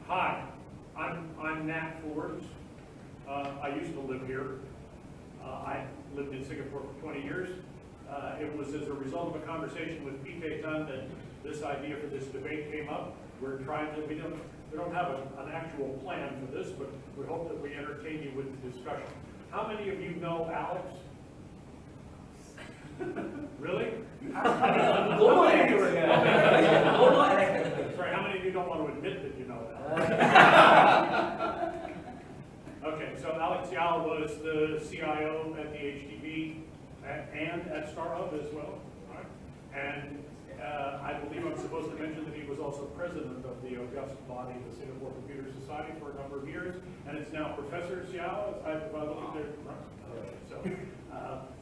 Hi, I'm Nat Forbes. I used to live here. I lived in Singapore for 20 years. It was as a result of a conversation with PK Tan that this idea for this debate came up. We're trying to, we don't have an actual plan for this, but we hope that we entertain you with the discussion. How many of you know Alex? Really? Sorry, how many of you don't want to admit that you know Alex? Okay, so Alex Yao was the CIO at the HDB and at StarHub as well, right? And I believe I'm supposed to mention that he was also president of the august body, the Singapore Computer Society, for a number of years, and it's now Professor Xiao. If I look at their, okay, so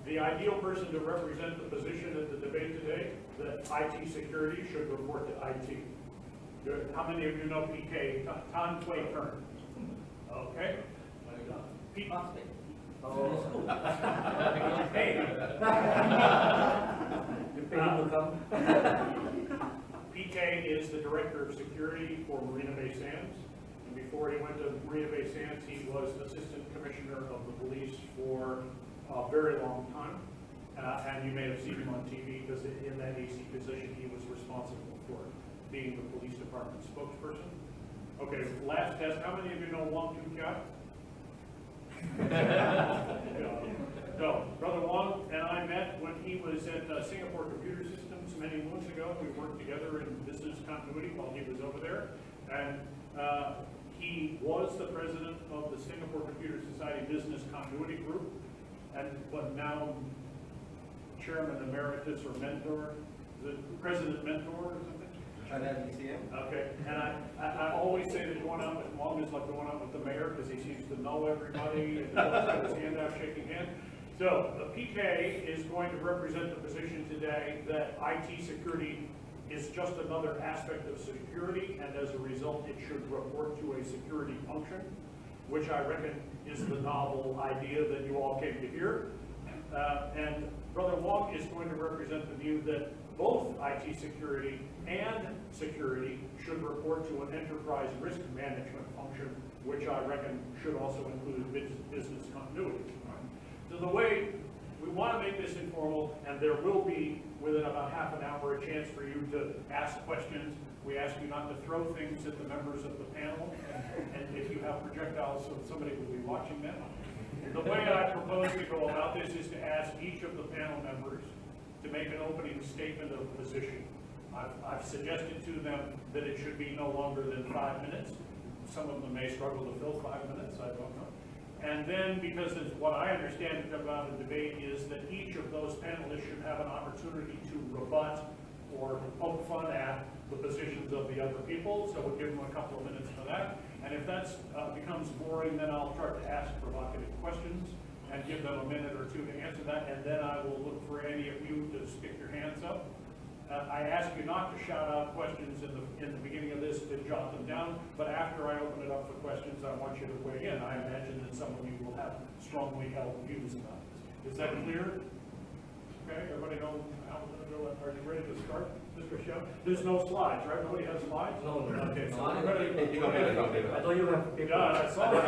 the ideal person to represent the position at the debate today, that IT security should report to IT. Good. How many of you know PK Tan Tway Kern? Okay. Pete. Oh. Hey. PK is the director of security for Marina Bay Sands. And before he went to Marina Bay Sands, he was assistant commissioner of the police for a very long time. And you may have seen him on TV because in that AC position, he was responsible for being the police department spokesperson. Okay, last test. How many of you know Wong Tu Kia? No. Brother Wong and I met when he was at Singapore Computer Systems many moons ago. We worked together in business continuity while he was over there. And he was the president of the Singapore Computer Society Business Continuity Group, and but now chairman emeritus or mentor, the president mentor or something? Okay, and I always say that going out with Wong is like going out with the mayor because he seems to know everybody and got his hand out shaking hands. So the PK is going to represent the position today that IT security is just another aspect of security, and as a result it should report to a security function, which I reckon is the novel idea that you all came to hear. And Brother Wong is going to represent the view that both IT security and security should report to an enterprise risk management function, which I reckon should also include business continuity. So the way we want to make this informal, and there will be within about half an hour a chance for you to ask questions. We ask you not to throw things at the members of the panel, and if you have projectiles, so somebody will be watching them. The way I propose to go about this is to ask each of the panel members to make an opening statement of position. I've suggested to them that it should be no longer than 5 minutes. Some of them may struggle to fill 5 minutes, I don't know. And then, because what I understand about the debate is that each of those panelists should have an opportunity to rebut or poke fun at the positions of the other people, so we'll give them a couple of minutes for that. And if that becomes boring, then I'll start to ask provocative questions and give them a minute or two to answer that, and then I will look for any of you to stick your hands up. I ask you not to shout out questions in the beginning of this, to jot them down, but after I open it up for questions, I want you to weigh in. I imagine that some of you will have strongly held views about this. Is that clear? Okay, everybody know how we're going to go? Are you ready to start, Mr. Xiao? There's no slides, right? Nobody has slides? No. Okay, so we're ready. I thought you have paper. Yeah, I saw that.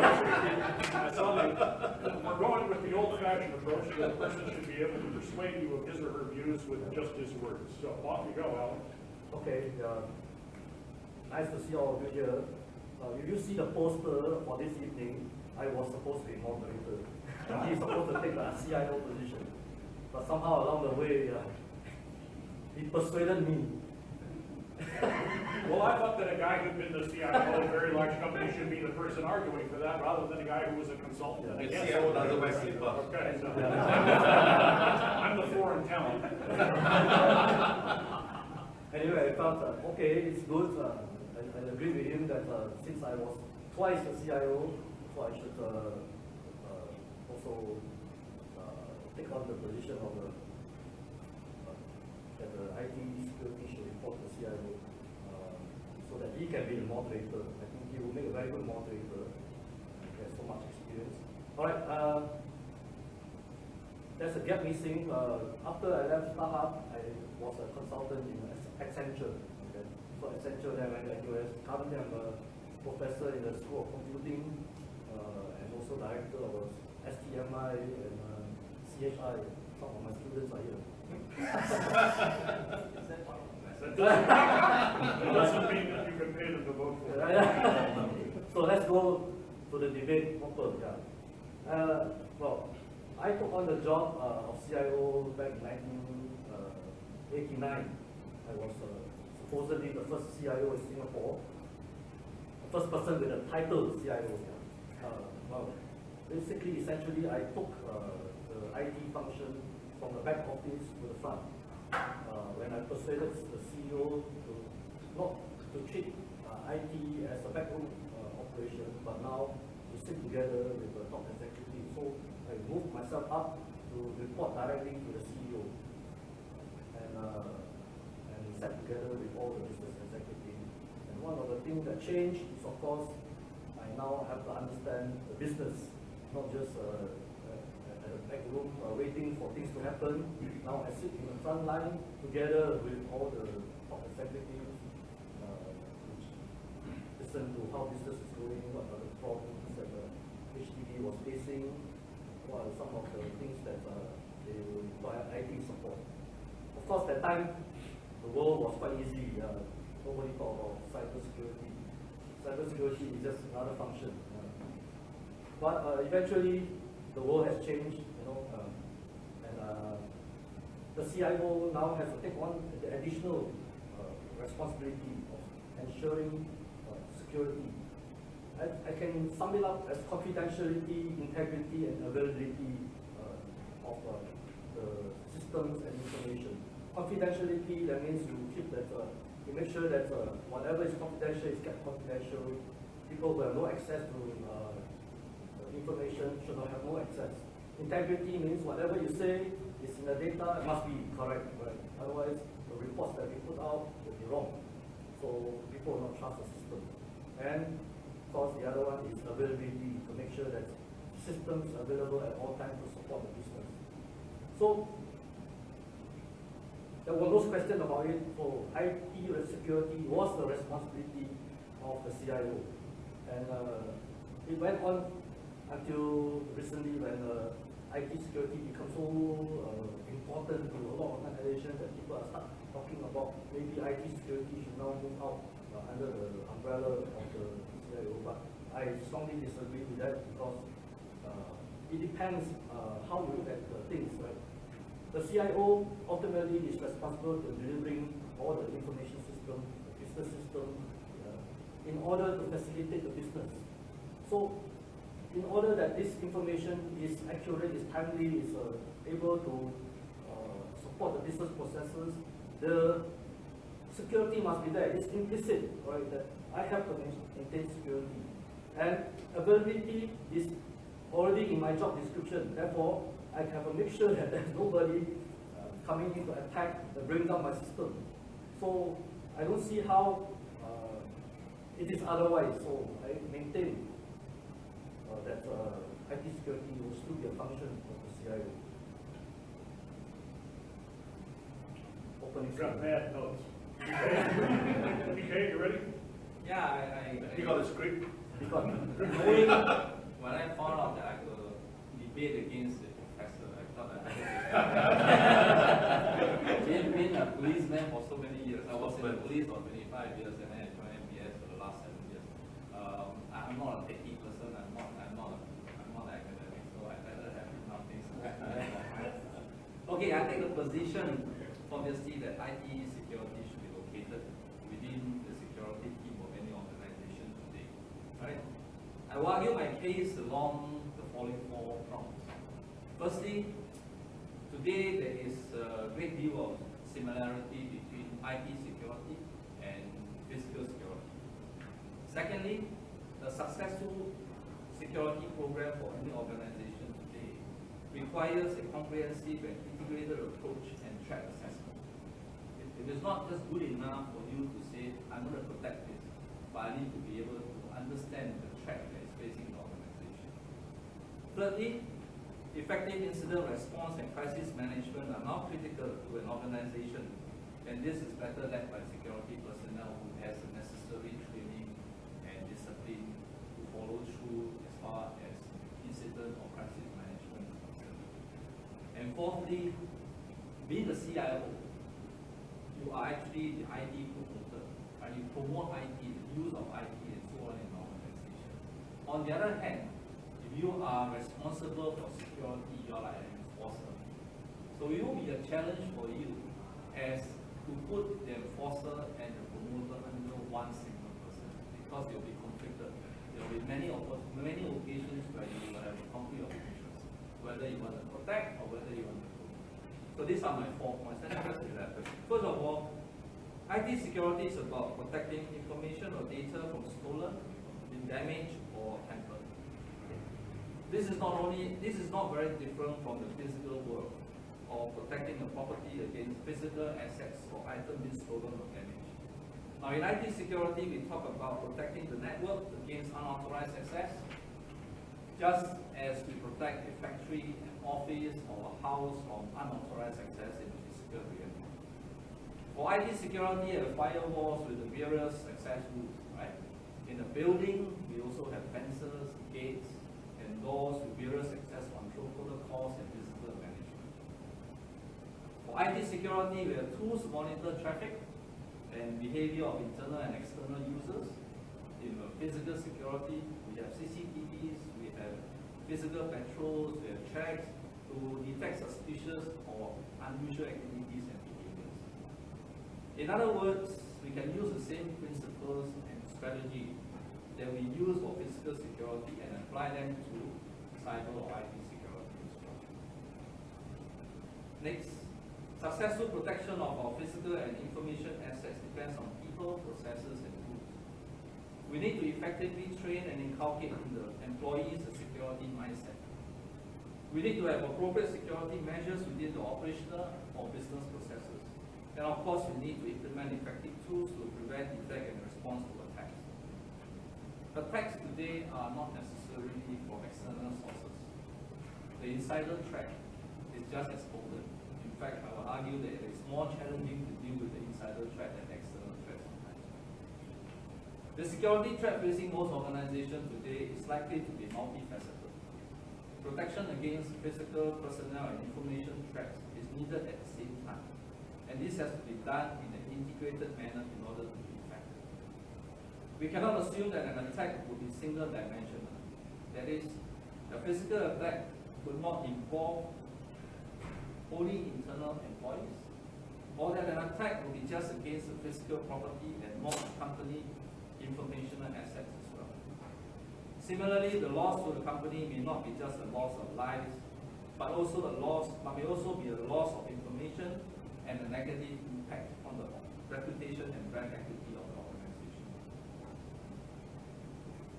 I saw that. We're going with the old-fashioned approach that a person should be able to persuade you of his or her views with just his words. So off you go, Alan. Okay, nice to see all of you here. If you see the poster for this evening, I was supposed to be moderator. He's supposed to take the CIO position. But somehow along the way, he persuaded me. Well, I thought that a guy who'd been the CIO of a very large company should be the person arguing for that, rather than a guy who was a consultant. The CIO doesn't wear slippers. Okay, so I'm the foreign talent. Anyway, I felt, okay, it's good. I agree with him that since I was twice the CIO, so I should also take on the position of that the IT security should report to CIO, so that he can be the moderator. I think he will make a very good moderator. He has so much experience. All right, there's a gap missing. After I left StarHub, I was a consultant in Accenture. Okay? So Accenture, then I went to US. Currently, I'm a professor in the School of Computing, and also director of STMI and CHI. Some of my students are here. Is that part of the That message? doesn't mean that you can pay them to vote for it. So let's go to the debate proper. Yeah. Well, I took on the job of CIO back in 1989. I was supposedly the first CIO in Singapore, the first person with the title CIO. Well, basically, essentially, I took the IT function from the back office to the front. When I persuaded the CEO to not to treat IT as a backroom operation, but now to sit together with the top executive. So I moved myself up to report directly to the CEO, and sat together with all the business executives. And one of the things that changed is, of course, I now have to understand the business, not just at the back room waiting for things to happen. Now I sit in the front line together with all the top executives, which listen to how business is going, what are the problems that HDB was facing, what are some of the things that they require IT support. Of course, that time the world was quite easy. Nobody thought about cybersecurity. Cybersecurity is just another function. But eventually, the world has changed, and the CIO now has to take on the additional responsibility of ensuring security. I can sum it up as confidentiality, integrity, and availability of the systems and information. Confidentiality, that means you keep that, you make sure that whatever is confidential is kept confidential. People who have no access to information should not have no access. Integrity means whatever you say is in the data, it must be correct, right? Otherwise, the reports that we put out will be wrong. So people will not trust the system. And of course, the other one is availability, to make sure that systems are available at all times to support the business. So there was no question about it. So IT security was the responsibility of the CIO. And it went on until recently when IT security becomes so important to a lot of organizations that people are start talking about maybe IT security should now move out under the umbrella of the CIO. But I strongly disagree with that because it depends how you look at things, right? The CIO ultimately is responsible for delivering all the information system, the business system, in order to facilitate the business. So, in order that this information is accurate, is timely, is able to support the business processes, the security must be there. It's implicit, right? That I have to maintain security. And availability is already in my job description. Therefore, I have to make sure that there's nobody coming in to attack and bring down my system. So I don't see how it is otherwise. So I maintain that IT security will still be a function of the CIO. Opening Got bad notes. Okay, you ready? Yeah, You got a script? knowing when I found out that I could debate against the professor, I thought I being a policeman for so many years. I was in the police for 25 years and then I joined MBS for the last 7 years. I'm not a techie person. I'm not academic, so I better have nothing. Okay, I take the position, obviously, that IT security should be located within the security team of any organization today. Right? I will argue my case along the following 4 fronts. Firstly, today there is a great deal of similarity between IT security and physical security. Secondly, a successful security program for any organization today requires a comprehensive and integrated approach and threat assessment. It is not just good enough for you to say, I'm going to protect this, but I need to be able to understand the threat that is facing the organization. Thirdly, effective incident response and crisis management are now critical to an organization, and this is better led by security personnel who has the necessary training and discipline. fourthly, being the CIO, you are actually the IT promoter, right? You promote IT, the use of IT and so on in an organization. On the other hand, if you are responsible for security, you are like an enforcer. So it will be a challenge for you as to put the enforcer and the promoter under one single person, because you'll be conflicted. There will be many occasions where you will have a conflict of interest, whether you want to protect or whether you want to promote. So these are my 4 points. Let me just elaborate. First of all, IT security is about protecting information or data from stolen, been damaged, or tampered. This is not very different from the physical world, or protecting a property against physical assets or items being stolen or damaged. Now in IT security, we talk about protecting the network against unauthorized access, just as we protect a factory, an office, or a house from unauthorized access in the physical realm. For IT security, there are firewalls with the various access rules, right? In a building, we also have fences, gates, and doors with various access control protocols and visitor management. For IT security, we have tools to monitor traffic and behavior of internal and external users. In physical security, we have CCTVs, we have physical patrols, we have checks to detect suspicious or unusual activities and behaviors. In other words, we can use the same principles and strategy that we use for physical security and apply them to cyber or IT security as well. Next, successful protection of our physical and information assets depends on people, processes, and tools. We need to effectively train and inculcate in the employees a security mindset. We need to have appropriate security measures within the operational or business processes. And of course, we need to implement effective tools to prevent, detect, and respond to attacks. Attacks today are not necessarily from external sources. The insider threat is just as potent. In fact, I will argue that it is more challenging to deal with the insider threat than external threats sometimes. The security threat facing most organizations today is likely to be multifaceted. Protection against physical, personnel, and information threats is needed at the same time. And this has to be done in an integrated manner in order to be effective. We cannot assume that an attack will be single-dimensional. That is, a physical attack could not involve only internal employees, or that an attack will be just against the physical property and not company informational assets as well. Similarly, the loss to the company may not be just a loss of lives, but may also be a loss of information and a negative impact on the reputation and brand equity of the organization.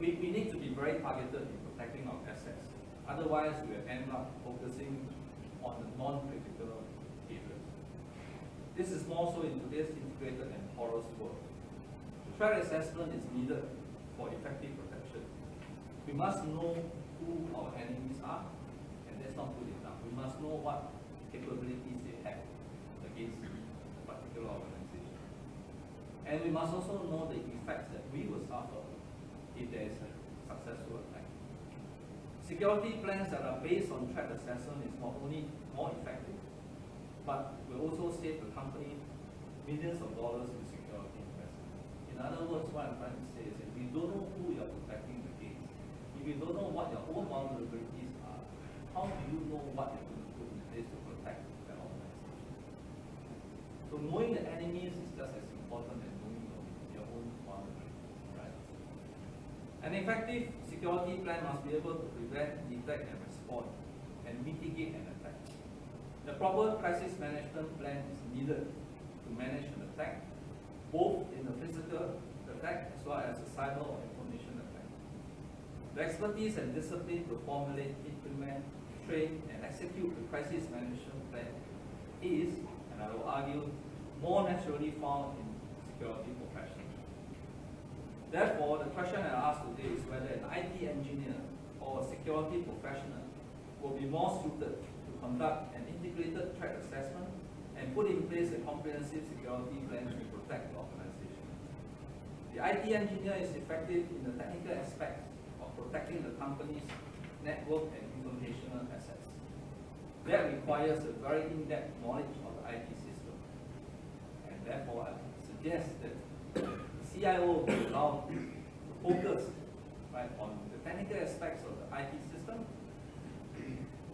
We need to be very targeted in protecting our assets. Otherwise, we will end up focusing on the non-critical areas. This is more so in today's integrated and porous world. Threat assessment is needed for effective protection. We must know who our enemies are, and that's not good enough. We must know what capabilities they have against a particular organization. And we must also know the effects that we will suffer if there is a successful attack. Security plans that are based on threat assessment is not only more effective, but will also save the company millions of dollars in security investment. In other words, what I'm trying to say is that if you don't know who you're protecting against, if you don't know what your own vulnerabilities are, how do you know what you're going to put in place to protect the organization? So knowing the enemies is just as important as knowing your own vulnerabilities, right? An effective security plan must be able to prevent, detect, and respond, and mitigate an attack. The proper crisis management plan is needed to manage an attack, both in the physical attack as well as the cyber or information attack. The expertise and discipline to formulate, implement, train, and execute the crisis management plan is, and I will argue, more naturally found in security professionals. Therefore, the question I ask today is whether an IT engineer or a security professional will be more suited to conduct an integrated threat assessment and put in place a comprehensive security plan to protect the organization. The IT engineer is effective in the technical aspects of protecting the company's network and informational assets. that requires a very in-depth knowledge of the IT system. And therefore, I suggest that the CIO be allowed to focus right, on the technical aspects of the IT system,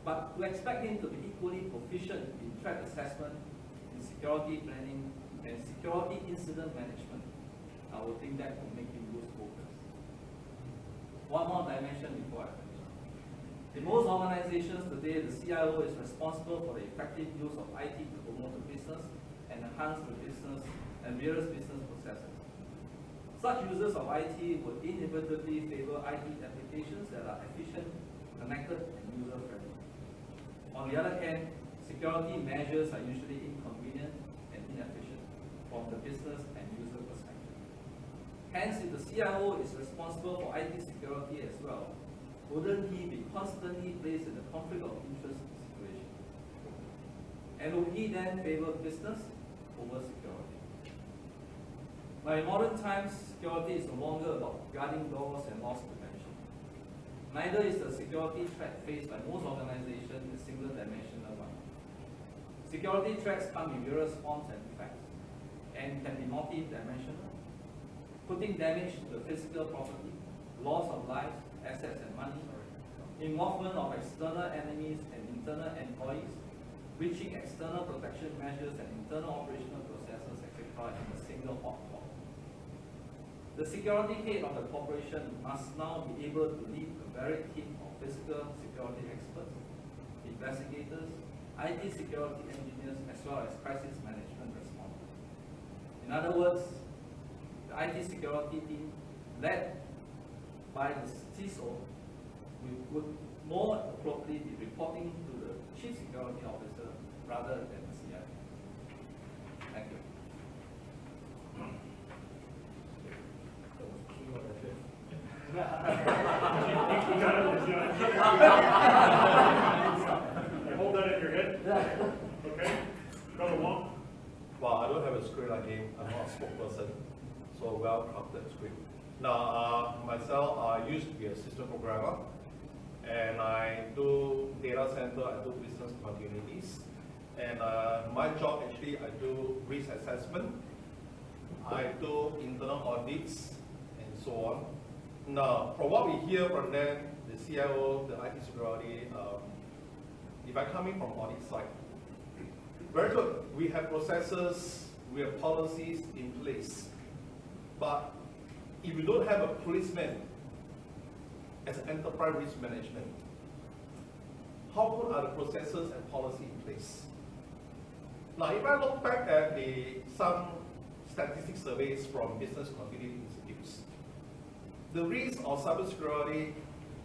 but to expect him to be equally proficient in threat assessment, in security planning, and security incident management, I would think that will make him lose focus. One more dimension before I finish. In most organizations today, the CIO is responsible for the effective use of IT to promote the business and enhance the business and various business processes. Such users of IT would inevitably favor IT applications that are efficient, connected, and user-friendly. On the other hand, security measures are usually inconvenient and inefficient from the business and user perspective. Hence, if the CIO is responsible for IT security as well, wouldn't he be constantly placed in a conflict of interest situation? And would he then favor business over security? Now, in modern times, security is no longer about guarding doors and loss prevention. Neither is the security threat faced by most organizations a single-dimensional one. Security threats come in various forms and effects, and can be multi-dimensional, putting damage to the physical property, loss of lives, assets and money, involvement of external enemies and internal employees, breaching external protection measures and internal operational processes, etc. in a single hot call. The security head of the corporation must now be able to lead a varied team of physical security experts, investigators, IT security engineers, as well as crisis management responders. In other words, the IT security team led by the CISO would more appropriately be reporting to the Chief Security Officer rather than the CIO. Thank you. You hold that in your head? Okay. Brother Wong? Well, I don't have a script like him. I'm not a spokesperson. So well-crafted script. Now, myself, I used to be a system programmer, and I do data center, I do business continuities, and my job actually, I do risk assessment, I do internal audits, and so on. Now, from what we hear from them, the CIO, the IT security, if I come in from audit side, very good, we have processes, we have policies in place, but if you don't have a policeman as an enterprise risk management, how good are the processes and policy in place? Now, if I look back at some statistic surveys from business continuity institutes, the risk of cybersecurity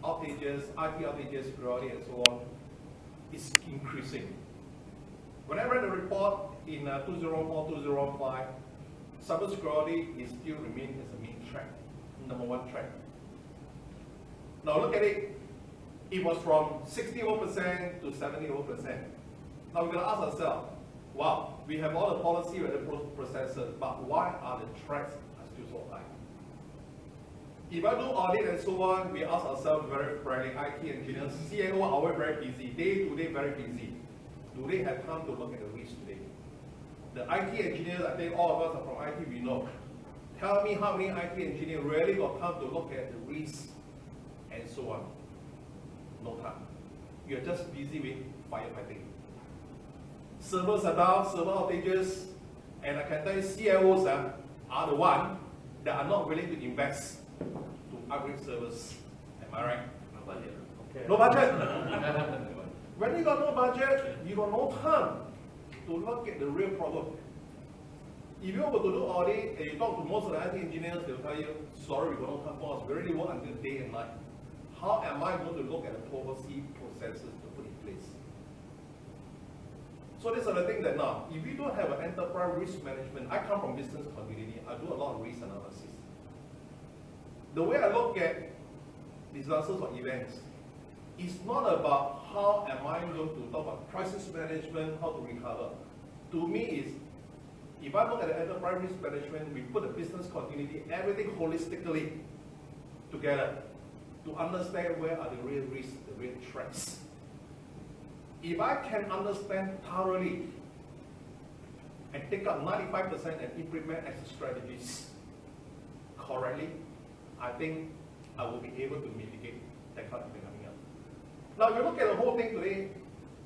outages, IT outages, security, and so on is increasing. When I read the report in 2004, 2005, cybersecurity is still remains as a main threat, number one threat. Now look at it. It was from 60% to 70%. Now we're going to ask ourselves, wow, we have all the policy and the processes, but why are the threats still so high? If I do audit and so on, we ask ourselves very frankly, IT engineers, CIO are always very busy, day to day very busy. Do they have time to look at the risk today? The IT engineers, I think all of us are from IT, we know. Tell me how many IT engineers really got time to look at the risk and so on. No time. You're just busy with firefighting. Servers are down, server outages, and I can tell you CIOs are the ones that are not willing to invest to upgrade servers. Am I right? No budget. Okay. No budget. When you got no budget, you got no time to look at the real problem. If you were to do audit and you talk to most of the IT engineers, they'll tell you, sorry, we got no time for us. We really work until day and night. How am I going to look at the policy processes to put in place? So these are the things that now, if you don't have an enterprise risk management, I come from business continuity, I do a lot of risk analysis. The way I look at disasters or events, it's not about how am I going to talk about crisis management, how to recover. To me, is if I look at the enterprise risk management, we put the business continuity, everything holistically together to understand where are the real risks, the real threats. If I can understand thoroughly and take up 95% and implement as strategies correctly, I think I will be able to mitigate that kind of thing coming up. Now, if you look at the whole thing today,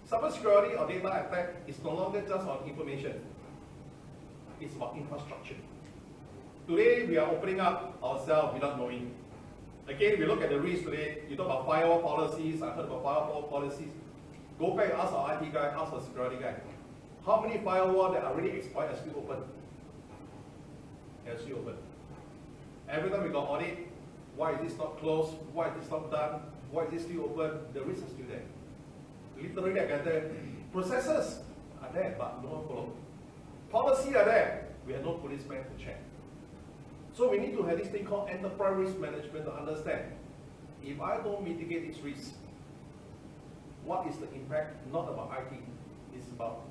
cybersecurity or data attack is no longer just on information. It's about infrastructure. Today, we are opening up ourselves without knowing. Again, we look at the risk today. You talk about firewall policies. I heard about firewall policies. Go back and ask our IT guy, ask our security guy. How many firewall that are already expired are still open? Are still open. Every time we got audit, why is this not closed? Why is this not done? Why is this still open? The risk is still there. Literally, I can tell processes are there, but no one follow. Policy are there. We have no policeman to check. So we need to have this thing called enterprise risk management to understand. If I don't mitigate this risk, what is the impact? Not about IT. It's about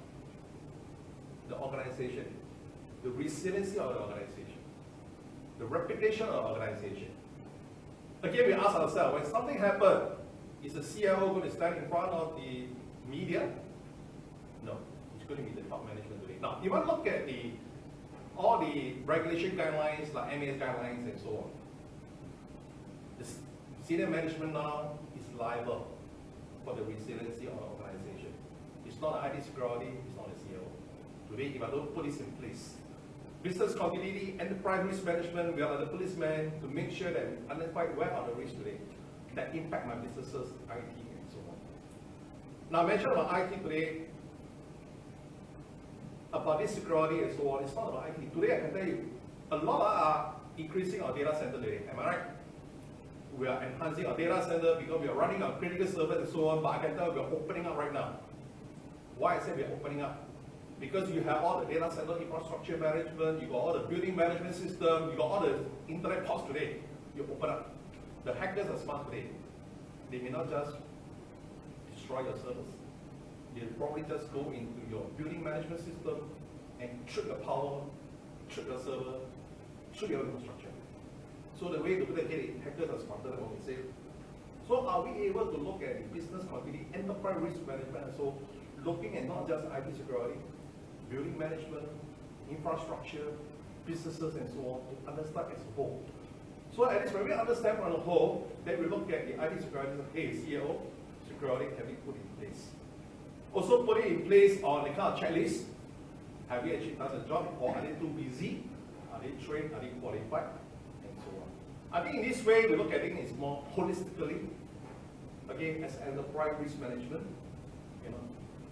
the organization, the resiliency of the organization, the reputation of the organization. Again, we ask ourselves, when something happens, is the CIO going to stand in front of the media? No, it's going to be the top management today. Now, if I look at all the regulation guidelines, like MAS guidelines and so on, the senior management now is liable for the resiliency of the organization. It's not IT security, it's not the CIO. Today, if I don't put this in place, business continuity, enterprise risk management, we are the policemen to make sure that we identify where are the risks today that impact my businesses, IT, and so on. Now, I mentioned about IT today, about this security and so on. It's not about IT. Today, I can tell you, a lot are increasing our data center today. Am I right? We are enhancing our data center because we are running our critical servers and so on, but I can tell you we are opening up right now. Why I say we are opening up? Because you have all the data center infrastructure management, you got all the building management system, you got all the internet ports today. You open up. The hackers are smart today. They may not just destroy your servers. They'll probably just go into your building management system and trip the power, trip your server, trip your infrastructure. So the way to do that, hackers are smarter than what we say. So are we able to look at the business continuity, enterprise risk management, and so looking at not just IT security, building management, infrastructure, businesses, and so on, to understand as a whole. So at least when we understand on the whole, then we look at the IT security, hey, CEO, security, have we put in place? Also put it in place on the kind of checklist. Have we actually done the job, or are they too busy? Are they trained? Are they qualified? And so on. I think in this way, we look at it is more holistically, again, as enterprise risk management. You know,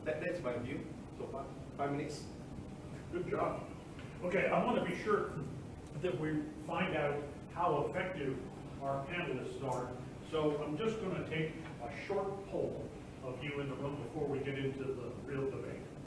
that's my view so far. 5 minutes. Good job. Okay, I want to be sure that we find out how effective our panelists are. So I'm just going to take a short poll of you in the room before we get into the real debate.